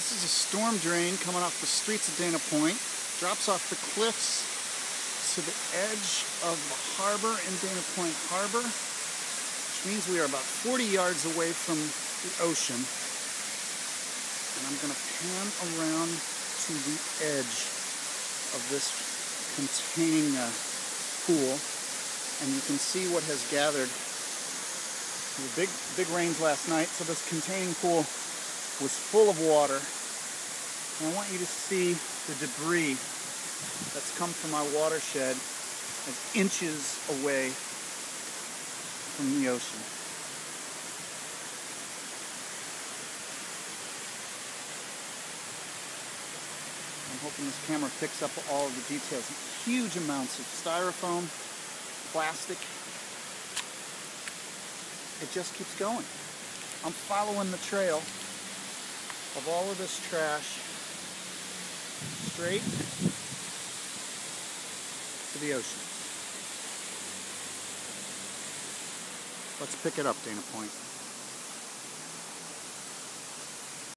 This is a storm drain coming off the streets of Dana Point. Drops off the cliffs to the edge of the harbor in Dana Point Harbor, which means we are about 40 yards away from the ocean. And I'm going to pan around to the edge of this containing pool, and you can see what has gathered. There were big rains last night, so this containing pool was full of water. And I want you to see the debris that's come from our watershed that's inches away from the ocean. I'm hoping this camera picks up all of the details. Huge amounts of styrofoam, plastic. It just keeps going. I'm following the trail of all of this trash straight to the ocean. Let's pick it up, Dana Point.